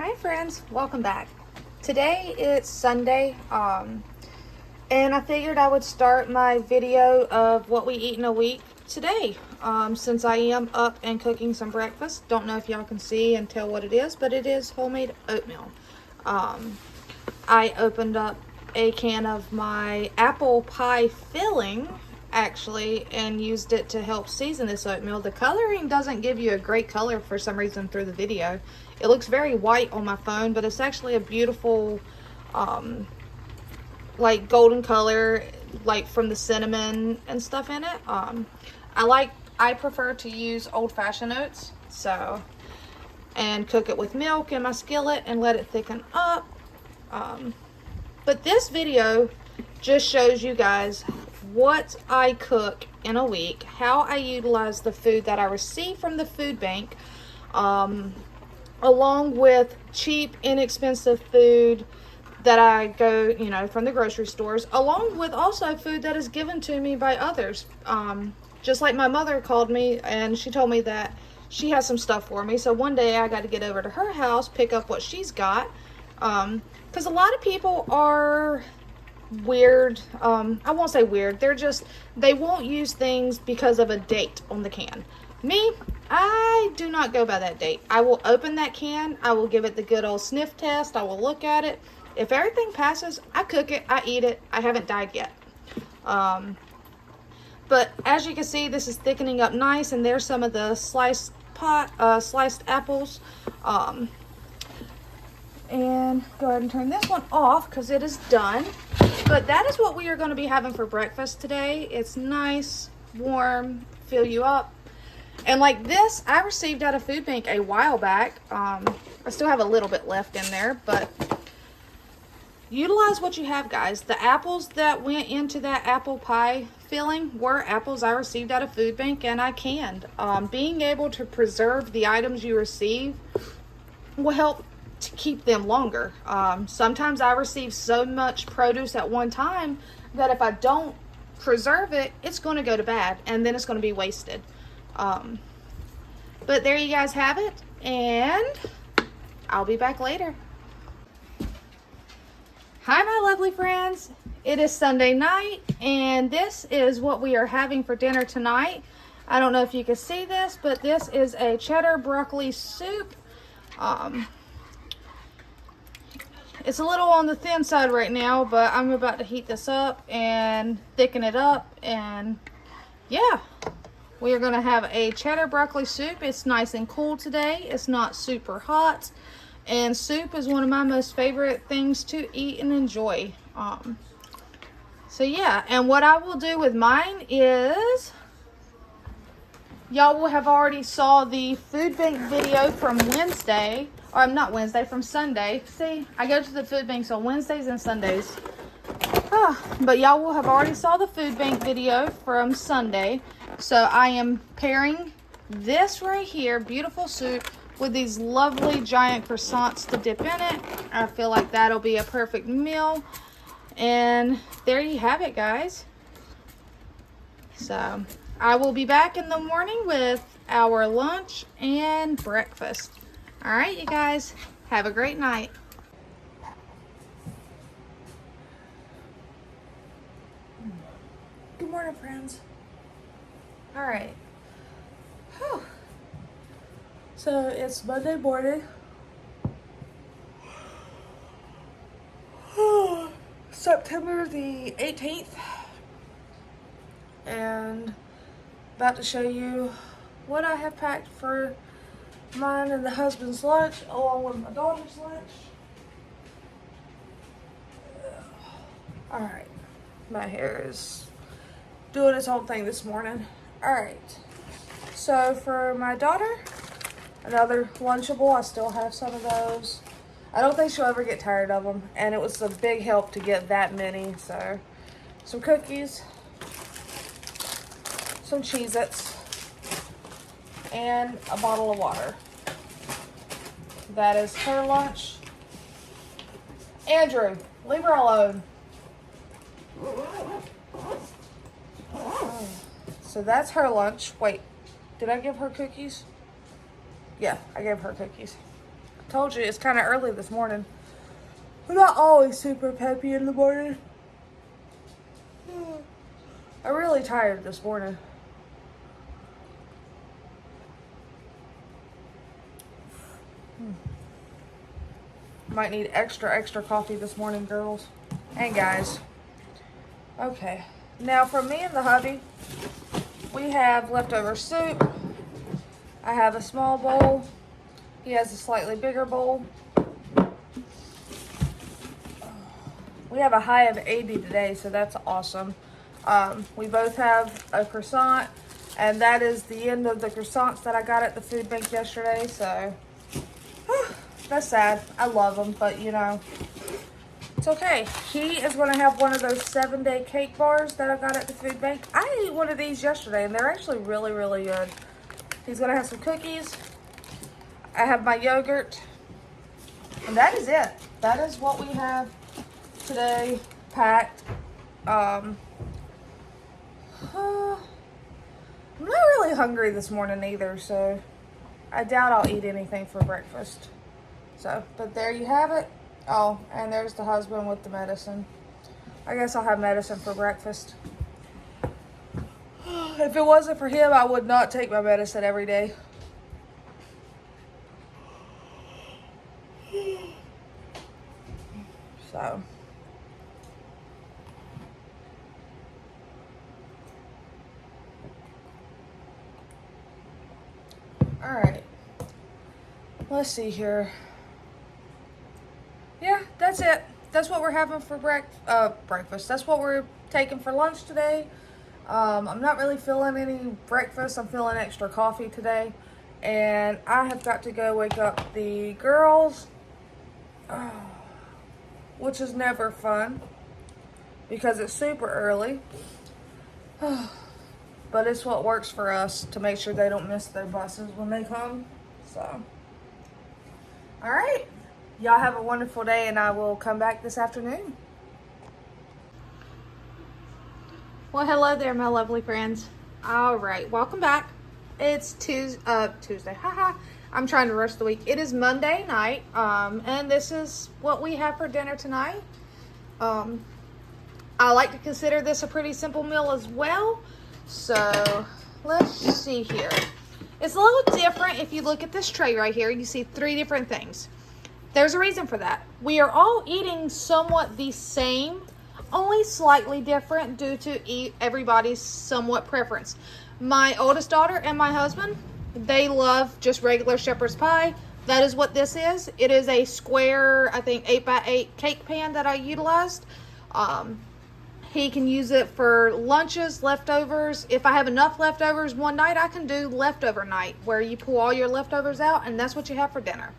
Hi friends, welcome back. Today it's Sunday, and I figured I would start my video of what we eat in a week today, since I am up and cooking some breakfast. Don't know if y'all can see and tell what it is, but it is homemade oatmeal. I opened up a can of my apple pie filling actually and used it to help season this oatmeal. The coloring doesn't give you a great color for some reason through the video. It looks very white on my phone, but it's actually a beautiful like golden color, like from the cinnamon and stuff in it. I prefer to use old-fashioned oats, so, and cook it with milk in my skillet and let it thicken up. But this video just shows you guys what I cook in a week, how I utilize the food that I receive from the food bank, along with cheap, inexpensive food that I go, from the grocery stores, along with also food that is given to me by others. Just like my mother called me and she told me that she has some stuff for me. So one day I got to get over to her house, pick up what she's got. Because a lot of people are weird. I won't say weird. They won't use things because of a date on the can. Me, I do not go by that date. I will open that can. I will give it the good old sniff test. I will look at it. If everything passes, I cook it. I eat it. I haven't died yet. But as you can see, this is thickening up nice, and there's some of the sliced apples. And go ahead and turn this one off because it is done. But that is what we are going to be having for breakfast today. It's nice, warm, fill you up. And like this, I received at a food bank a while back. I still have a little bit left in there, but utilize what you have, guys. The apples that went into that apple pie filling were apples I received at a food bank, and I canned. Being able to preserve the items you receive will help to keep them longer. Sometimes I receive so much produce at one time that if I don't preserve it, it's going to go to bad, and then it's going to be wasted. But there you guys have it, and I'll be back later. Hi, my lovely friends. It is Sunday night, and this is what we are having for dinner tonight. I don't know if you can see this, but this is a cheddar broccoli soup. It's a little on the thin side right now, but I'm about to heat this up and thicken it up, and yeah, we are going to have a cheddar broccoli soup. It's nice and cool today. It's not super hot, and soup is one of my most favorite things to eat and enjoy. So yeah, and what I will do with mine is, y'all will have already saw the food bank video from Wednesday, or not Wednesday, from Sunday. See, I go to the food banks on Wednesdays and Sundays. But y'all will have already saw the food bank video from Sunday. So I am pairing this right here, beautiful soup, with these lovely giant croissants to dip in it. I feel like that'll be a perfect meal. And there you have it, guys. So I will be back in the morning with our lunch and breakfast. All right, you guys, have a great night. Good morning, friends. All right. Whew. So it's Monday morning. September the 18th. And about to show you what I have packed for mine and the husband's lunch, along with my daughter's lunch. All right, my hair is doing its own thing this morning. All right, so for my daughter, another Lunchable. I still have some of those. I don't think she'll ever get tired of them, and it was a big help to get that many. So some cookies, some Cheez-Its, and a bottle of water. That is her lunch. Andrew, leave her alone. So that's her lunch. Wait, did I give her cookies? Yeah, I gave her cookies. Told you it's kind of early this morning. I'm not always super peppy in the morning. I'm really tired this morning. Might need extra coffee this morning, girls and guys. Okay, now for me and the hubby, we have leftover soup. I have a small bowl. He has a slightly bigger bowl. We have a high of 80 today, so that's awesome. We both have a croissant, and that is the end of the croissants that I got at the food bank yesterday, so that's sad. I love them, but you know, it's okay. He is going to have one of those 7-day cake bars that I got at the food bank. I ate one of these yesterday, and they're actually really, really good. He's going to have some cookies. I have my yogurt, and that is it. That is what we have today packed. I'm not really hungry this morning either, so I doubt I'll eat anything for breakfast. So, but there you have it. Oh, and there's the husband with the medicine. I guess I'll have medicine for breakfast. If it wasn't for him, I would not take my medicine every day. So. All right. Let's see here. Yeah, that's it. That's what we're having for breakfast. That's what we're taking for lunch today. I'm not really feeling any breakfast. I'm feeling extra coffee today. And I have got to go wake up the girls, which is never fun because it's super early. But it's what works for us to make sure they don't miss their buses when they come. So, all right. Y'all have a wonderful day, and I will come back this afternoon. Well, hello there, my lovely friends. All right, welcome back. It's Tuesday. Haha. I'm trying to rush the week. It is Monday night, and this is what we have for dinner tonight. I like to consider this a pretty simple meal as well. So, let's see here. It's a little different if you look at this tray right here. You see 3 different things. There's a reason for that. We are all eating somewhat the same, only slightly different due to everybody's somewhat preference. My oldest daughter and my husband, they love just regular shepherd's pie. That is what this is. It is a square, I think 8x8 cake pan that I utilized. He can use it for lunches, leftovers. If I have enough leftovers one night, I can do leftover night where you pull all your leftovers out and that's what you have for dinner.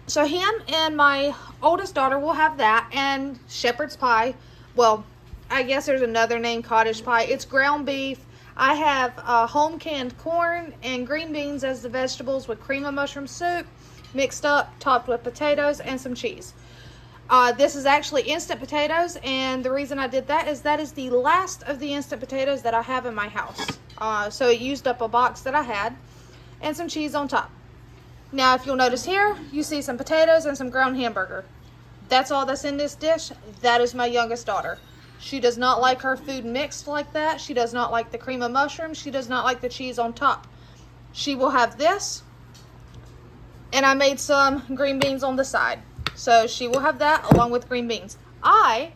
So him and my oldest daughter will have that and shepherd's pie. Well, I guess there's another name, cottage pie. It's ground beef. I have home canned corn and green beans as the vegetables with cream of mushroom soup mixed up, topped with potatoes and some cheese. This is actually instant potatoes, and the reason I did that is the last of the instant potatoes that I have in my house. So it used up a box that I had and some cheese on top. Now, if you'll notice here, you see some potatoes and some ground hamburger. That's all that's in this dish. That is my youngest daughter. She does not like her food mixed like that. She does not like the cream of mushroom. She does not like the cheese on top. She will have this, and I made some green beans on the side. So she will have that along with green beans. I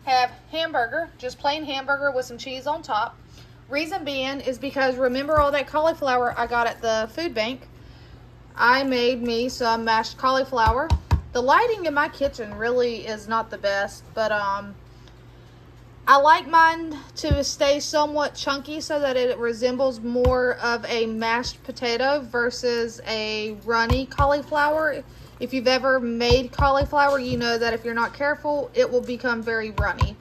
have hamburger, just plain hamburger with some cheese on top. Reason being is because remember all that cauliflower I got at the food bank? I made me some mashed cauliflower. The lighting in my kitchen really is not the best, but I like mine to stay somewhat chunky so that it resembles more of a mashed potato versus a runny cauliflower. If you've ever made cauliflower, you know that if you're not careful, it will become very runny.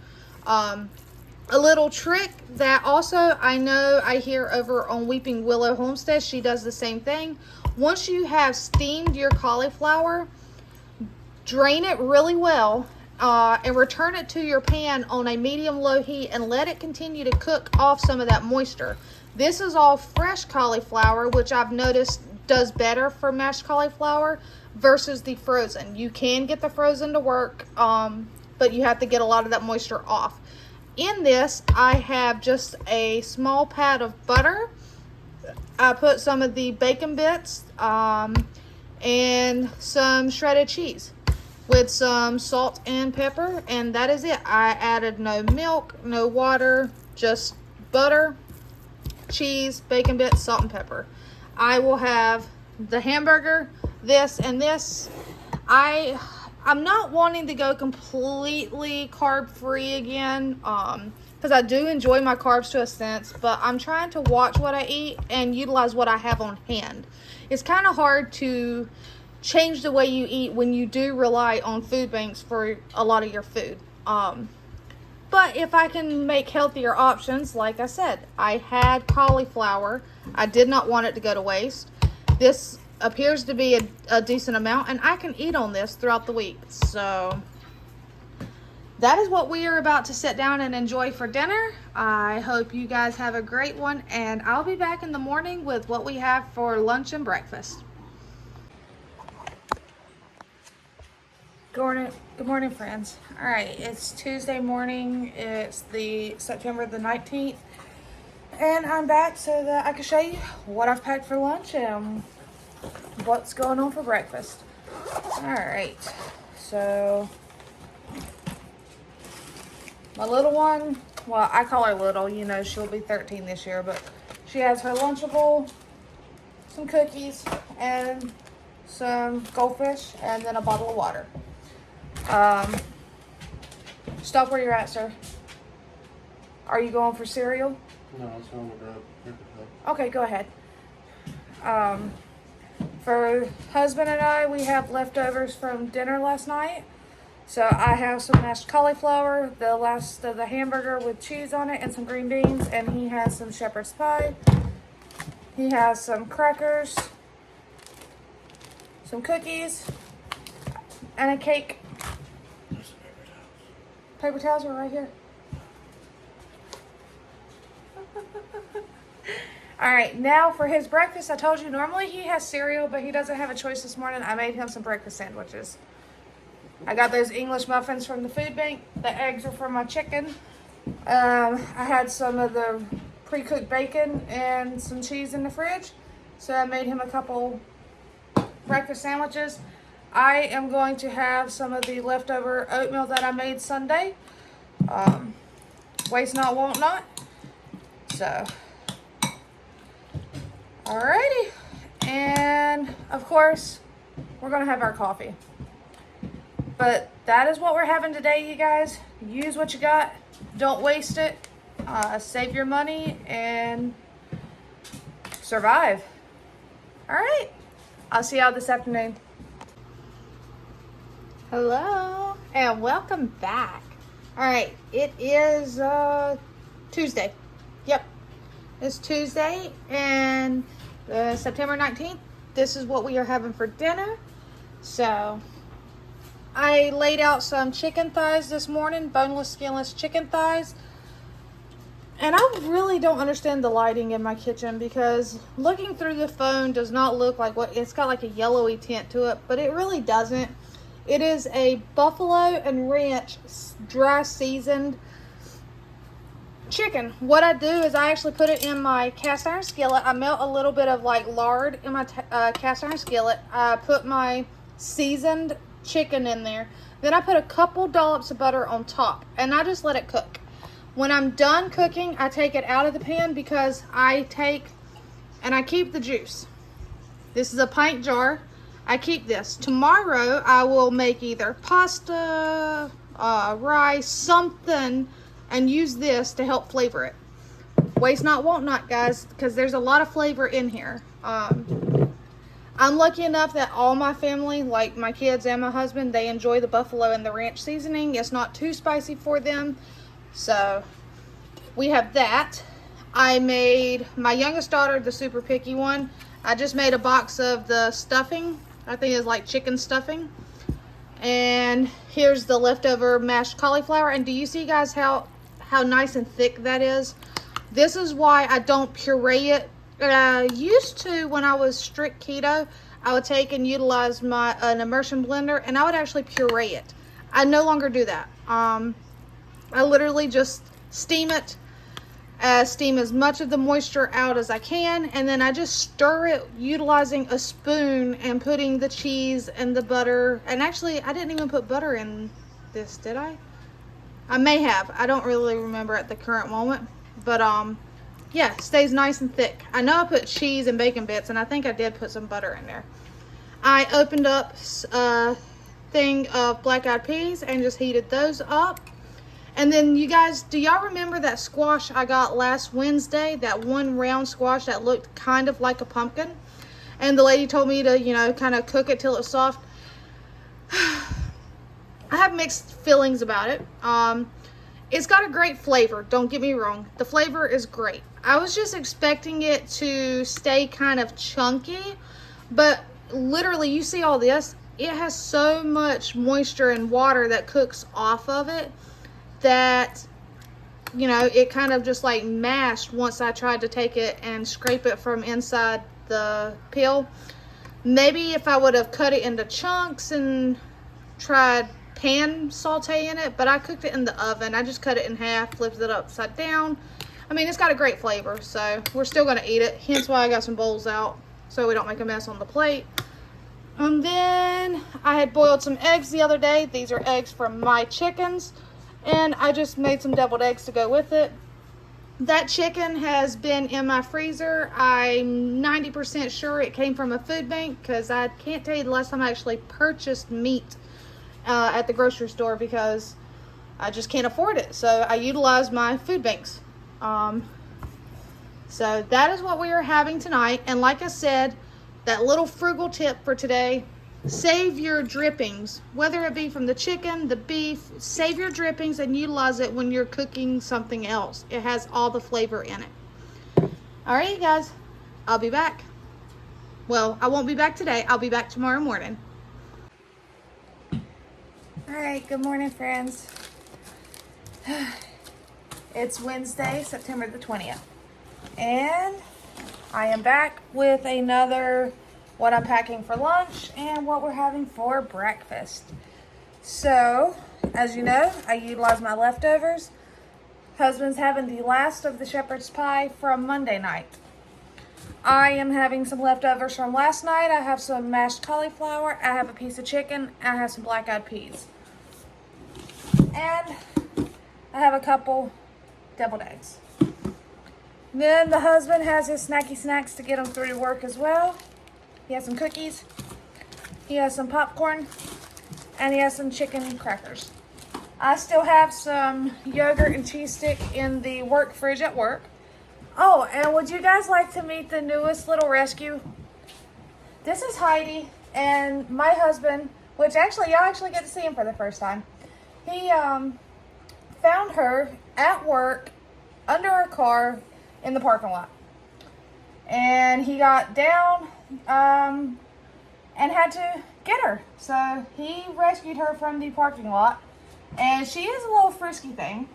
A little trick that also I know I hear over on Weeping Willow Homestead, she does the same thing. Once you have steamed your cauliflower, drain it really well and return it to your pan on a medium-low heat and let it continue to cook off some of that moisture. This is all fresh cauliflower, which I've noticed does better for mashed cauliflower versus the frozen. You can get the frozen to work, but you have to get a lot of that moisture off. In this, I have just a small pat of butter. I put some of the bacon bits and some shredded cheese with some salt and pepper, and that is it. I added no milk, no water, just butter, cheese, bacon bits, salt and pepper. I will have the hamburger, this and this. I'm not wanting to go completely carb free again, because I do enjoy my carbs to a sense, but I'm trying to watch what I eat and utilize what I have on hand. It's kind of hard to change the way you eat when you do rely on food banks for a lot of your food. But if I can make healthier options, like I said, I had cauliflower. I did not want it to go to waste. This appears to be a decent amount, and I can eat on this throughout the week. So that is what we are about to sit down and enjoy for dinner. I hope you guys have a great one, and I'll be back in the morning with what we have for lunch and breakfast. Good morning, friends. All right, it's Tuesday morning. It's the September the 19th, and I'm back so that I can show you what I've packed for lunch and what's going on for breakfast. All right, so my little one, well, I call her little, you know, she'll be 13 this year, but she has her Lunchable, some cookies, and some goldfish, and then a bottle of water. Stop where you're at, sir. Are you going for cereal? No, it's on the grab. Okay, go ahead. For husband and I, we have leftovers from dinner last night. So I have some mashed cauliflower, the last of the hamburger with cheese on it, and some green beans, and he has some shepherd's pie. He has some crackers, some cookies, and a cake. Paper towels are right here. All right, now for his breakfast, I told you normally he has cereal, but he doesn't have a choice this morning. I made him some breakfast sandwiches. I got those English muffins from the food bank. The eggs are from my chicken. I had some of the pre-cooked bacon and some cheese in the fridge, so I made him a couple breakfast sandwiches. I am going to have some of the leftover oatmeal that I made Sunday. Waste not, want not. So, alrighty. And, of course, we're going to have our coffee. But that is what we're having today, you guys. Use what you got. Don't waste it. Save your money and survive. Alright. I'll see y'all this afternoon. Hello and welcome back. All right, it is Tuesday. Yep, it's Tuesday and September 19th. This is what we are having for dinner. So I laid out some chicken thighs this morning, boneless, skinless chicken thighs. And I really don't understand the lighting in my kitchen, because looking through the phone does not look like what it's got, like a yellowy tint to it, but it really doesn't. It is a buffalo and ranch dry seasoned chicken. What I do is I actually put it in my cast iron skillet. I melt a little bit of like lard in my cast iron skillet. I put my seasoned chicken in there. Then I put a couple dollops of butter on top, and I just let it cook. When I'm done cooking, I take it out of the pan, because I take and I keep the juice. This is a pint jar. I keep this. Tomorrow, I will make either pasta, rice, something, and use this to help flavor it. Waste not, want not, guys, because there's a lot of flavor in here. I'm lucky enough that all my family, like my kids and my husband, they enjoy the buffalo and the ranch seasoning. It's not too spicy for them. So, we have that. I made my youngest daughter, the super picky one. I just made a box of the stuffing. I think it's like chicken stuffing. And here's the leftover mashed cauliflower. And do you see, guys, how nice and thick that is? This is why I don't puree it Used to, when I was strict keto, I would take and utilize an immersion blender, and I would actually puree it. I no longer do that. I literally just steam it, steam as much of the moisture out as I can, and then I just stir it utilizing a spoon and putting the cheese and the butter. And actually, I didn't even put butter in this, did I? I may have. I don't really remember at the current moment. But yeah, it stays nice and thick. I know I put cheese and bacon bits, and I think I did put some butter in there. I opened up a thing of black-eyed peas and just heated those up. And then, you guys, do y'all remember that squash I got last Wednesday? That one round squash that looked kind of like a pumpkin? And the lady told me to, you know, kind of cook it till it's soft. I have mixed feelings about it. It's got a great flavor, don't get me wrong. The flavor is great. I was just expecting it to stay kind of chunky, but literally, you see all this? It has so much moisture and water that cooks off of it that, you know, it kind of just like mashed once I tried to take it and scrape it from inside the peel. Maybe if I would have cut it into chunks and tried pan sauteing it, but I cooked it in the oven. I just cut it in half, flipped it upside down. I mean, it's got a great flavor, so we're still going to eat it. Hence why I got some bowls out, so we don't make a mess on the plate. And then I had boiled some eggs the other day. These are eggs from my chickens, and I just made some deviled eggs to go with it. That chicken has been in my freezer. I'm 90% sure it came from a food bank, because I can't tell you the last time I actually purchased meat at the grocery store, because I just can't afford it. So I utilize my food banks. So that is what we are having tonight. And like I said, that little frugal tip for today: save your drippings, whether it be from the chicken, the beef. Save your drippings and utilize it when you're cooking something else. It has all the flavor in it. All right, you guys, I'll be back. Well, I won't be back today. I'll be back tomorrow morning. All right, good morning, friends. It's Wednesday, September the 20th, and I am back with another what I'm packing for lunch and what we're having for breakfast. So, as you know, I utilize my leftovers. Husband's having the last of the shepherd's pie from Monday night. I am having some leftovers from last night. I have some mashed cauliflower, I have a piece of chicken, and I have some black-eyed peas. And I have a couple deviled eggs. Then the husband has his snacky snacks to get him through to work as well. He has some cookies, he has some popcorn, and he has some chicken crackers. I still have some yogurt and cheese stick in the work fridge at work. Oh, and would you guys like to meet the newest little rescue? This is Heidi, and my husband, which actually, y'all actually get to see him for the first time. He found her at work under her car in the parking lot. And he got down and had to get her. So he rescued her from the parking lot. And she is a little frisky thing.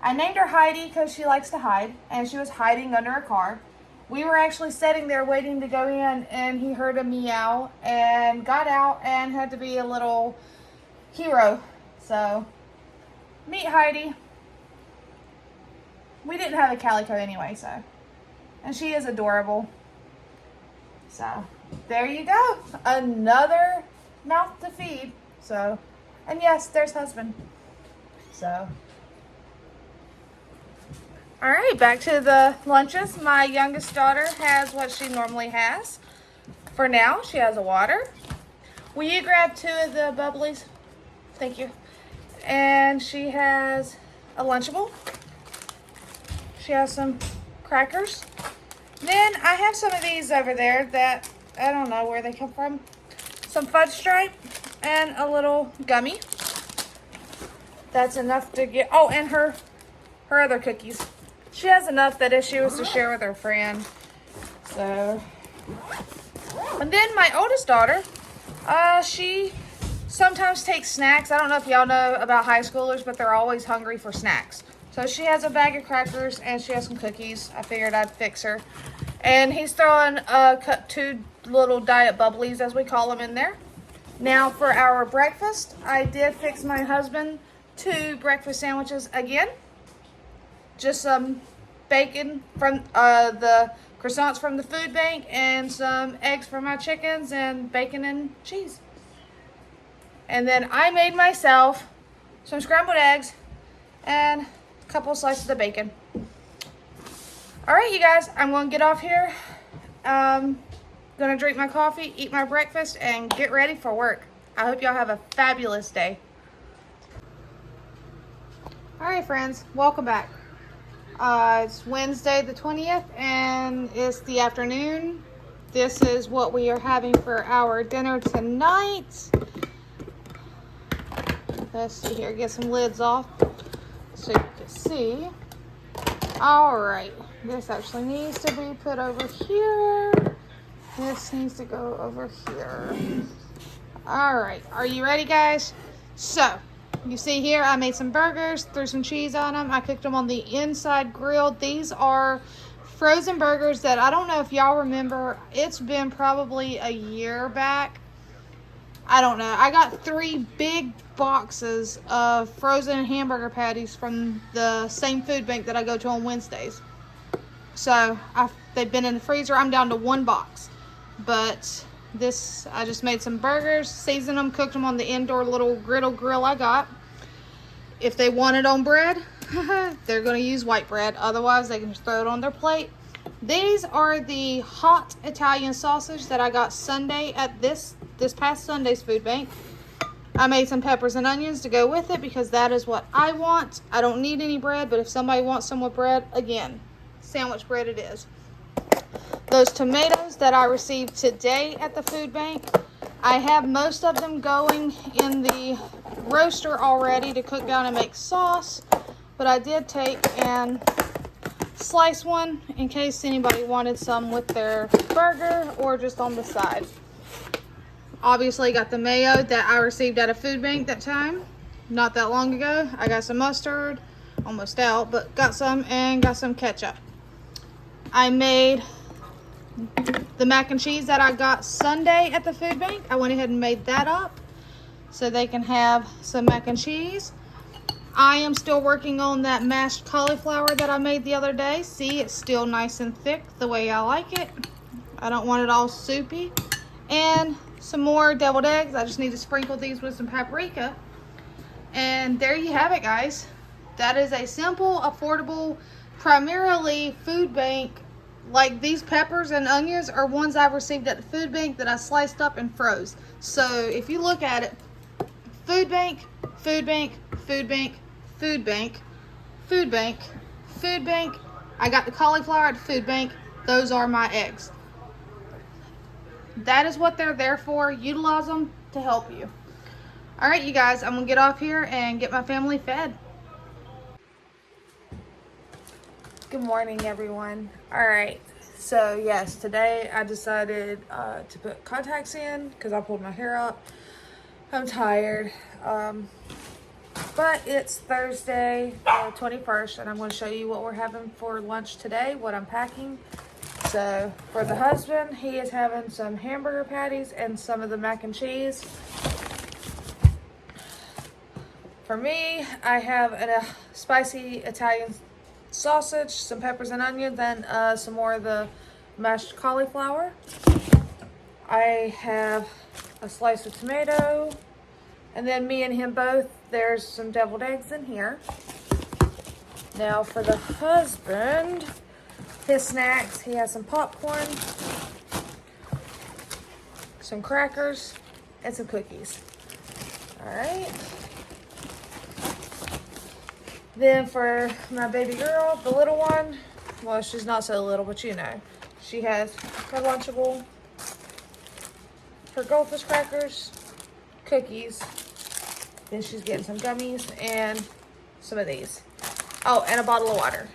I named her Heidi because she likes to hide. And she was hiding under a car. We were actually sitting there waiting to go in, and he heard a meow and got out and had to be a little hero. So, meet Heidi. We didn't have a calico anyway, so. And she is adorable. So, there you go. Another mouth to feed. So, and yes, there's husband. So. Alright, back to the lunches. My youngest daughter has what she normally has. For now, she has a water. Will you grab 2 of the bubblies? Thank you. And she has a Lunchable. She has some crackers. Then I have some of these over there that I don't know where they come from. Some fudge stripe and a little gummy. That's enough to get. Oh, and her other cookies. She has enough that if she was to share with her friend. So, and then my oldest daughter, she sometimes takes snacks. I don't know if y'all know about high schoolers, but they're always hungry for snacks. So she has a bag of crackers and she has some cookies. I figured I'd fix her. And he's throwing cut 2 little diet bubblies, as we call them, in there. Now for our breakfast, I did fix my husband 2 breakfast sandwiches again. Just some bacon from the croissants from the food bank, and some eggs for my chickens, and bacon and cheese. And then I made myself some scrambled eggs and a couple slices of bacon. All right, you guys, I'm going to get off here. Gonna drink my coffee, eat my breakfast, and get ready for work. I hope y'all have a fabulous day. All right, friends, welcome back. It's Wednesday the 20th, and it's the afternoon. This is what we are having for our dinner tonight. Let's see here, get some lids off so you can see. All right, this actually needs to be put over here. This needs to go over here. All right, are you ready, guys? So, you see here, I made some burgers, threw some cheese on them. I cooked them on the inside grill. These are frozen burgers that I don't know if y'all remember. It's been probably a year back. I don't know. I got 3 big boxes of frozen hamburger patties from the same food bank that I go to on Wednesdays. So, they've been in the freezer. I'm down to 1 box. But this, I just made some burgers, seasoned them, cooked them on the indoor little grill I got. If they want it on bread, they're going to use white bread. Otherwise, they can just throw it on their plate. These are the hot Italian sausage that I got Sunday at this past Sunday's food bank. I made some peppers and onions to go with it because that is what I want. I don't need any bread, but if somebody wants some with bread, again, sandwich bread it is. Those tomatoes that I received today at the food bank, I have most of them going in the roaster already to cook down and make sauce, but I did take and slice one in case anybody wanted some with their burger or just on the side. Obviously got the mayo that I received at a food bank that time, not that long ago. I got some mustard, almost out, but got some, and got some ketchup. I made the mac and cheese that I got Sunday at the food bank. I went ahead and made that up so they can have some mac and cheese. I am still working on that mashed cauliflower that I made the other day. See, it's still nice and thick the way I like it. I don't want it all soupy. And some more deviled eggs. I just need to sprinkle these with some paprika. And there you have it, guys. That is a simple, affordable, primarily food bank. Like, these peppers and onions are ones I received at the food bank that I sliced up and froze. So if you look at it, food bank, food bank, food bank, food bank, food bank, food bank. I got the cauliflower at the food bank. Those are my eggs. That is what they're there for. Utilize them to help you. All right, you guys, I'm gonna get off here and get my family fed. Good morning, everyone. All right, so yes, today I decided to put contacts in because I pulled my hair up. I'm tired, but it's Thursday, the 21st, and I'm going to show you what we're having for lunch today, what I'm packing. So for the husband, he is having some hamburger patties and some of the mac and cheese. For me, I have a spicy Italian sausage, some peppers and onions, then some more of the mashed cauliflower. I have a slice of tomato, and then me and him both, there's some deviled eggs in here. Now for the husband, his snacks, he has some popcorn, some crackers, and some cookies. All right. Then for my baby girl, the little one, well, she's not so little, but you know, she has her Lunchable, her Goldfish crackers, cookies, then she's getting some gummies and some of these. Oh, and a bottle of water.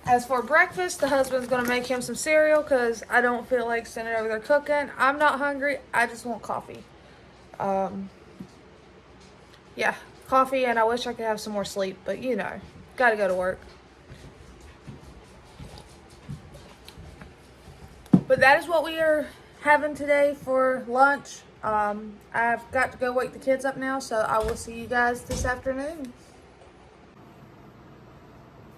As for breakfast, the husband's gonna make him some cereal because I don't feel like sitting over there cooking. I'm not hungry, I just want coffee. Yeah, coffee, and I wish I could have some more sleep, but you know, gotta go to work. But that is what we are having today for lunch. I've got to go wake the kids up now, so I will see you guys this afternoon.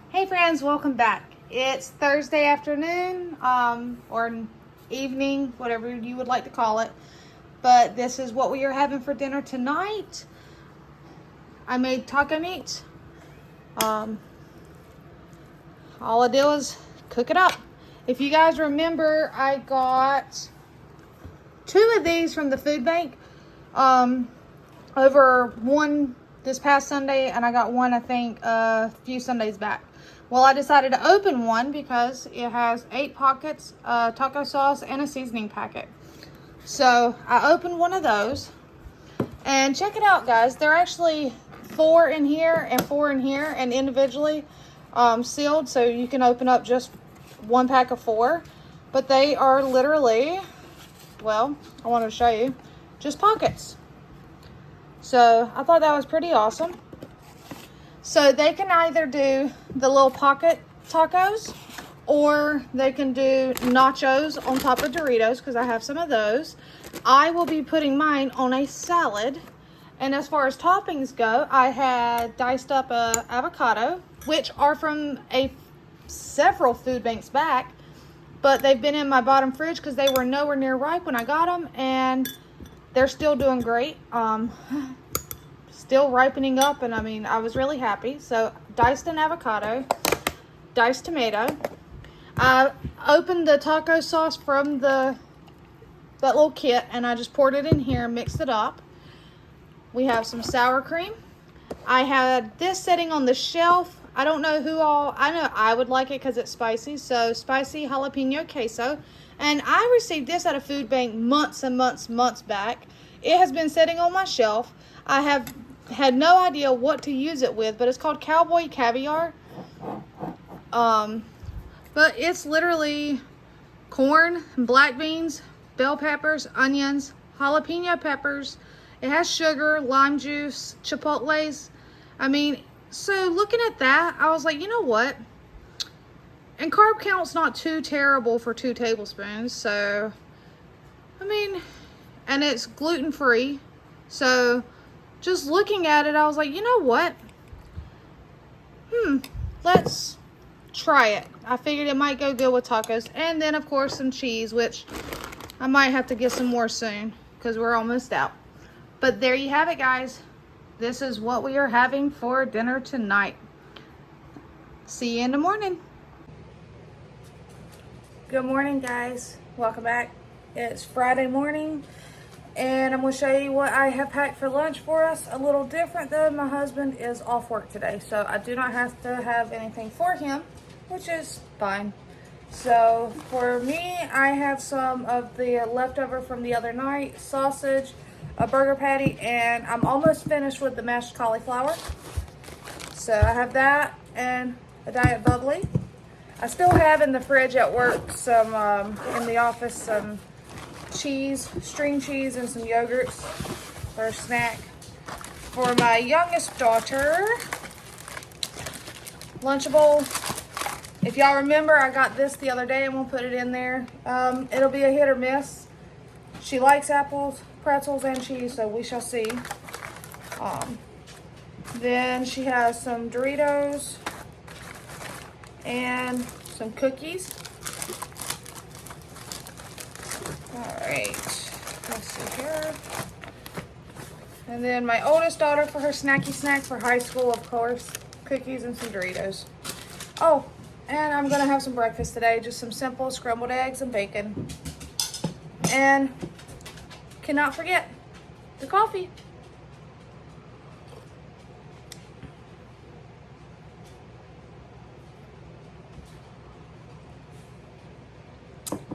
Hey friends, welcome back. It's Thursday afternoon, or evening, whatever you would like to call it. But this is what we are having for dinner tonight. I made taco meat. All I did was cook it up. If you guys remember, I got 2 of these from the food bank over one this past Sunday, and I got one I think a few Sundays back. Well, I decided to open one because it has 8 pockets, taco sauce, and a seasoning packet. So I opened one of those, and check it out, guys. They're actually 4 in here and 4 in here, and individually sealed, so you can open up just 1 pack of 4. But they are literally, well, I want to show you, just pockets. So I thought that was pretty awesome. So they can either do the little pocket tacos, or they can do nachos on top of Doritos, because I have some of those. I will be putting mine on a salad. And as far as toppings go, I had diced up a avocado, which are from several food banks back, but they've been in my bottom fridge because they were nowhere near ripe when I got them, and they're still doing great. Still ripening up, and I mean, I was really happy. So diced an avocado, diced tomato. I opened the taco sauce from that little kit, and I just poured it in here and mixed it up. We have some sour cream. I had this sitting on the shelf. I don't know I know I would like it because it's spicy. So spicy jalapeno queso. And I received this at a food bank months and months back. It has been sitting on my shelf. I have had no idea what to use it with, but it's called Cowboy Caviar. But it's literally corn, black beans, bell peppers, onions, jalapeno peppers. It has sugar, lime juice, chipotles. I mean, so looking at that, I was like, you know what? And carb count's not too terrible for 2 tablespoons. So, I mean, and it's gluten-free. So, just looking at it, I was like, you know what? Let's try it. I figured it might go good with tacos. And then, of course, some cheese, which I might have to get some more soon because we're almost out. But there you have it, guys. This is what we are having for dinner tonight. See you in the morning. Good morning, guys. Welcome back. It's Friday morning, and I'm going to show you what I have packed for lunch for us. A little different, though. My husband is off work today, so I do not have to have anything for him, which is fine. So for me, I have some of the leftover from the other night, sausage, a burger patty, and I'm almost finished with the mashed cauliflower. So I have that and a Diet Bubbly. I still have in the fridge at work some, in the office, some cheese, string cheese, and some yogurts for a snack. For my youngest daughter, Lunchable. If y'all remember, I got this the other day and we'll put it in there. It'll be a hit or miss. She likes apples, pretzels, and cheese, so we shall see. Then she has some Doritos and some cookies. Alright, let's see here. And then my oldest daughter for her snacky snack for high school, of course, cookies and some Doritos. Oh, and I'm gonna have some breakfast today, just some simple scrambled eggs and bacon. And cannot forget the coffee.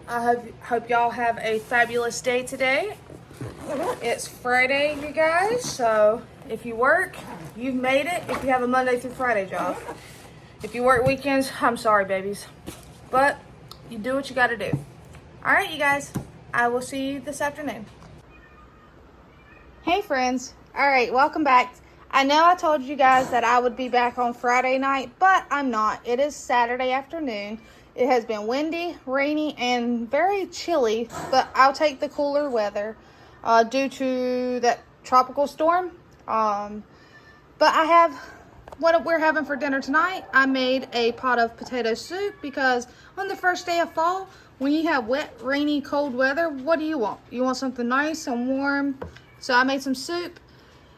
I hope y'all have a fabulous day today. It's Friday, you guys, so if you work, you've made it. If you have a Monday through Friday job. If you work weekends, I'm sorry, babies. But you do what you gotta do. All right, you guys, I will see you this afternoon. Hey, friends. All right, welcome back. I know I told you guys that I would be back on Friday night, but I'm not. It is Saturday afternoon. It has been windy, rainy, and very chilly, but I'll take the cooler weather due to that tropical storm. But I have what we're having for dinner tonight. I made a pot of potato soup because on the first day of fall, when you have wet, rainy, cold weather, what do you want? You want something nice and warm. So I made some soup,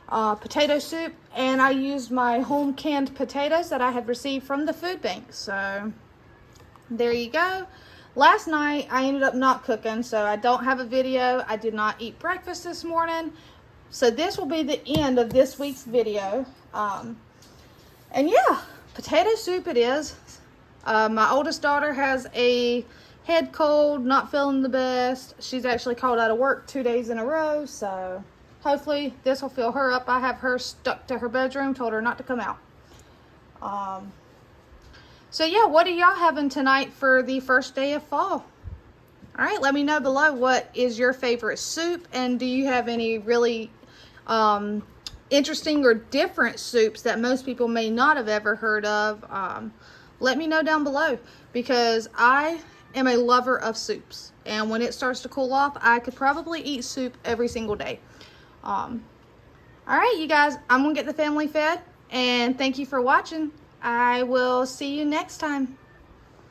potato soup, and I used my home canned potatoes that I had received from the food bank. So there you go. Last night I ended up not cooking, so I don't have a video. I did not eat breakfast this morning. So this will be the end of this week's video. And yeah, potato soup it is. My oldest daughter has a head cold, not feeling the best. She's actually called out of work 2 days in a row, so hopefully this will fill her up. I have her stuck to her bedroom, told her not to come out. So yeah, what are y'all having tonight for the first day of fall? All right, let me know below what is your favorite soup, and do you have any really interesting or different soups that most people may not have ever heard of? Let me know down below, because I am a lover of soups, and when it starts to cool off, I could probably eat soup every single day. All right, you guys, I'm gonna get the family fed, and thank you for watching. I will see you next time.